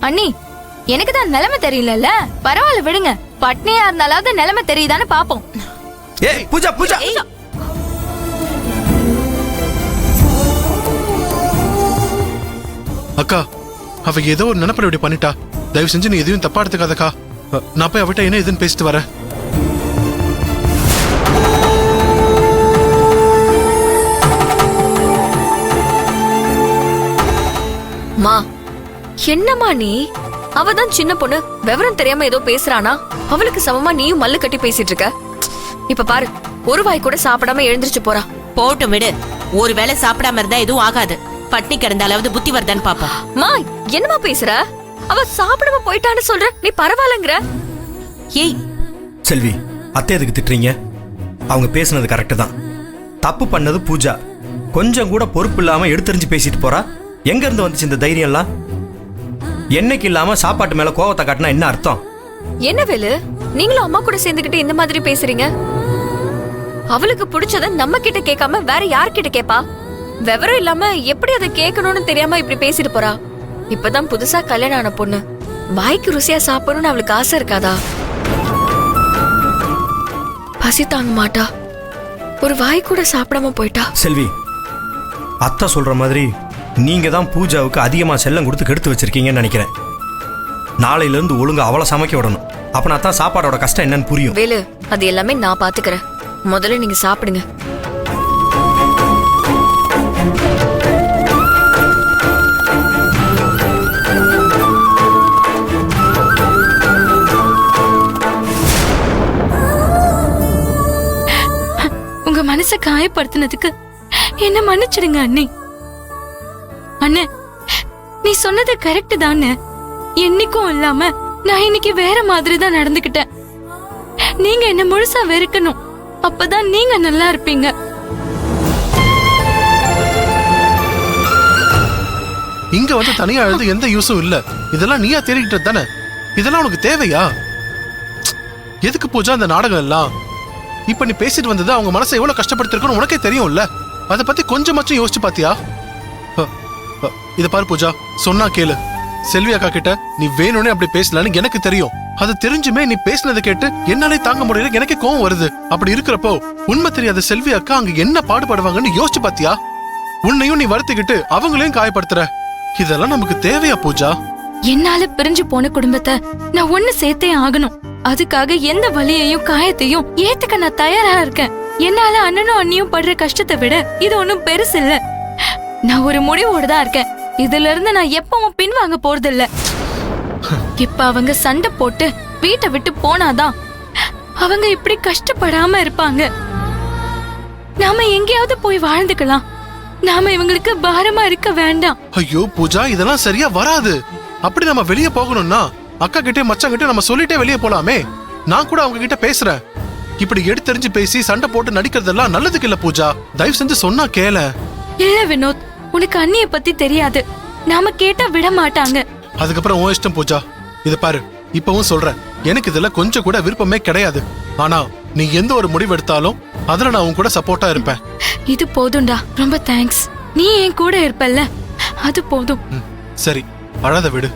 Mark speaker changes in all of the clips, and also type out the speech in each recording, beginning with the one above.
Speaker 1: அண்ணி, எனக்கு தான் நிலைமை தெரியலல்ல, பரவாயில்ல விடுங்க. பட்னியா இருந்தாலாவது நிலைமை தெரியுதான்னு பாப்போம்.
Speaker 2: ஏய் பூஜா பூஜா,
Speaker 3: அக்கா அவ ஏதோ ஒரு நினைப்பட இப்படி பண்ணிட்டா. தயவு செஞ்சு நீ எதையும் தப்பா எடுத்துக்காதக்கா. நான் போய் அவட்ட என்ன எதுன்னு பேசிட்டு வரேன்.
Speaker 4: மா, என்னம்மா நீ? அவதான் சின்ன பொண்ணு, விவரம் தெரியாம ஏதோ பேசுறானா? அவளுக்கு சமமா நீயும் மல்லு கட்டி பேசிட்டு இருக்க. இப்ப பாரு, ஒரு வாய் கூட சாப்பிடாம எழுந்திருச்சு போறா.
Speaker 5: போட்டும் விடு. ஒரு வேளை சாப்பிடாம இருந்தா எதுவும் ஆகாது. பட்னி கிடந்தாலாவது புத்தி வருதான்னு பாப்போம்.
Speaker 4: மா, என்னமா பேசுற? அவ சாப்பிடாம போயிட்டான்னு சொல்ற, நீ பரவாயில்லங்கிற?
Speaker 5: ஏய்
Speaker 2: செல்வி, அத்தை எதுக்கு திட்டுறீங்க? அவங்க பேசுனது கரெக்டு தான். தப்பு பண்ணது பூஜா. கொஞ்சம் கூட பொறுப்பு இல்லாம எடுத்தறிஞ்சு பேசிட்டு போறா. எங்க இருந்து வந்துச்சு இந்த தைரியம் எல்லாம்? என்னைக்கு இல்லாம சாப்பாட்டு மேல கோவத்தை காட்டினா என்ன அர்த்தம்?
Speaker 4: என்ன வேலு, நீங்களும் அம்மா கூட சேர்ந்துக்கிட்டு இந்த மாதிரி பேசுறீங்க? அவளுக்கு பிடிச்சத நம்ம கிட்ட கேட்காம வேற யார்கிட்ட கேப்பா? விவரம் இல்லாம எப்படி அதை கேட்கணும்னு தெரியாம இப்படி பேசிட்டு போறா. இப்பதான் புதுசா கல்யாணம் ஆன பொண்ணு, வாய்க்கு ருசியா சாப்பிடணும்னு அவளுக்கு ஆசை இருக்காதா? பசி தாங்க மாட்டா, ஒரு வாய் கூட சாப்பிடாம போயிட்டா.
Speaker 2: செல்வி, அத்தை சொல்ற மாதிரி நீங்க தான் பூஜாவுக்கு அதிகமா செல்லம் கொடுத்து கெடுத்து வச்சிருக்கீங்கன்னு நினைக்கிறேன். நாளையில இருந்து ஒழுங்கா அவளை சமைக்க விடணும். அப்பனா தான் சாப்பாடோட கஷ்டம் என்னன்னு புரியும்.
Speaker 4: வேலு, அது எல்லாமே நான் பாத்துக்கிறேன். முதல்ல நீங்க சாப்பிடுங்க.
Speaker 1: உங்க மனசை காயப்படுத்தினதுக்கு என்ன மன்னிச்சிடுங்க அண்ணி. அண்ணே, நீ சொன்னது கரெக்ட் தானே. என்னைக்கும் இல்லாம நான் இன்னைக்கு வேற மாதிரி தான் நடந்துக்கிட்டேன். நீங்க என்ன முழுசா வெறுக்கணும், அப்பதான் நீங்க நல்லா இருப்பீங்க.
Speaker 3: இங்க வந்து தனியா எழுது எந்த யூஸும் இல்ல. இதெல்லாம் நீயா தேடிக்கிட்டது தானே. இதெல்லாம் உனக்கு தேவையா? எதுக்கு பூஜா இந்த நாடகம் எல்லாம்? இப்ப நீ பேசிட்டு வந்தது அவங்க மனசை எவ்வளவு கஷ்டப்படுத்திருக்கணும் உனக்கே தெரியும்ல. அதை பத்தி கொஞ்சமாச்சும் யோசிச்சு பாத்தியா? இத பாரு பூஜா, சொன்னா கேளு. செல்வி அக்கா கிட்ட நீ வேணும்னே அப்படி பேசலன்னு எனக்கு தெரியும். அது தெரிஞ்சுமே நீ பேசினதை கேட்டு என்னாலே தாங்க முடியல, எனக்கே கோவம் வருது. அப்படி இருக்கிறப்போ உண்மை தெரியாத செல்வி அக்கா அங்க என்ன பாடுபடுவாங்கன்னு யோசிச்சு பாத்தியா? உன்னையும் நீ வருத்திக்கிட்டு அவங்களையும் காயப்படுத்துற. இதெல்லாம் நமக்கு தேவையா பூஜா?
Speaker 1: என்னால பிரிஞ்சு போன குடும்பத்தை நான் ஒண்ணு சேர்த்தே ஆகணும். அதுக்காக எந்த வலியையும் காயத்தையும் ஏத்துக்க நான் தயாரா இருக்கேன். என்னால அண்ணனும் அண்ணியும் படுற கஷ்டத்தை விட இது ஒண்ணும் பெருசு இல்ல. நான் ஒரு முடிவோட தான் இருக்கேன். இதுல இருந்து நான் எப்பவும் பின்வாங்க போறது இல்ல. இப்ப அவங்க சண்டை போட்டு வீட்டை விட்டு போனாதான் அவங்க இப்படி கஷ்டப்படாம இருப்பாங்க. நாம எங்கேயாவது போய் வாழ்ந்துக்கலாம். நாம இவங்களுக்கு பாரமா இருக்க வேண்டாம்.
Speaker 3: ஐயோ பூஜா, இதெல்லாம் சரியா வராது. அப்படி நம்ம வெளியே போகணும்னா அக்கா கிட்டே மச்சான் கிட்ட நம்ம சொல்லிட்டே வெளியே போலாமே. நான் கூட அவங்க கிட்ட பேசுறேன். இப்படி எடுத்தெறிஞ்சு பேசி சண்டை போட்டு நடிக்கிறதெல்லாம் நல்லதுக்கு இல்ல பூஜா. தயவு செஞ்சு சொன்னா கேள.
Speaker 1: இல்ல வினோத், உனக்கு அண்ணிய பத்தி தெரியாது. நாம கேட்டா விட மாட்டாங்க.
Speaker 3: அதுக்கப்புறம் உன் இஷ்டம் பூஜா. இது பாரு, இப்பவும் சொல்றேன், எனக்கு இதுல கொஞ்சம் கூட விருப்பமே கிடையாது. ஆனா நீ எந்த ஒரு முடிவு எடுத்தாலும் அதுல நான் உன் கூட சப்போர்ட்டா இருப்பேன்.
Speaker 1: இது போதும்டா, ரொம்ப தேங்க்ஸ். நீ என் கூட இருப்பல்ல, அது போதும்.
Speaker 3: சரி, அழாத விடு.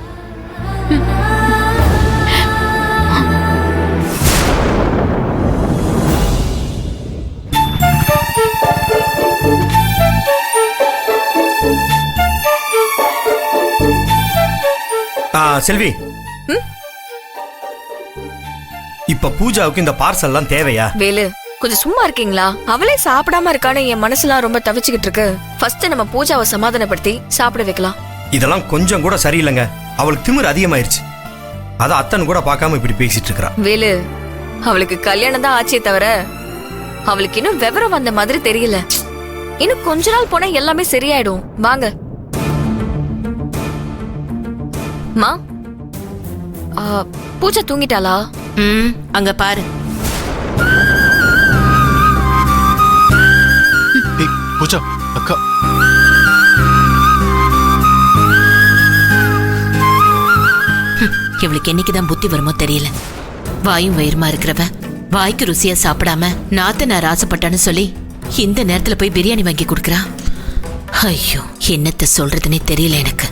Speaker 2: செல்வி, இப்ப பூஜாவுக்கு இந்த பார்சல்லாம் தேவையா?
Speaker 4: வேலு, கொஞ்சம் சும்மா இருக்கீங்களா? அவளே சாப்பிடாம இருக்கான்னு என் மனசுலாம் ரொம்ப தவிச்சுக்கிட்டு இருக்கு. ஃபர்ஸ்ட் நம்ம பூஜாவை சமாதானப்படுத்தி சாப்பிட வைக்கலாம்.
Speaker 2: இதெல்லாம் கொஞ்சம் கூட சரியில்லைங்க. அவளுக்கு திமிரு அதிகமாயிருச்சு. அத அத்தன் கூட பார்க்காம இப்படி பேசிட்டு இருக்கா.
Speaker 4: வேலு, அவளுக்கு கல்யாணம் தான் ஆச்சே தவிர அவளுக்கு இன்னும் விவரம் வந்த மாதிரி தெரியல. இன்னும் கொஞ்ச நாள் போனா எல்லாமே சரியாயிடும். வாங்க மா. பூஜா தூங்கிட்டாளா?
Speaker 5: அங்க பாரு.
Speaker 3: பூஜா அக்கா,
Speaker 5: இவளுக்கு என்னைக்குதான் புத்தி வருமோ தெரியல. வாயும் வயிறுமா இருக்கிறவ வாய்க்கு ருசியா சாப்பிடாம நாத்தனார் ஆசைப்பட்டான்னு சொல்லி இந்த நேரத்துல போய் பிரியாணி வாங்கி கொடுக்கறா. ஐயோ, என்னத்த சொல்றதுன்னே தெரியல எனக்கு.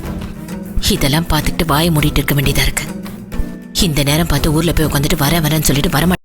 Speaker 5: இதெல்லாம் பார்த்துக்கிட்டு வாயை மூடிட்டு இருக்க வேண்டியதா இருக்கு. இந்த நேரம் பார்த்து ஊர்ல போய் உட்காந்துட்டு வரேன்னு சொல்லிட்டு வரமாட்டேன்.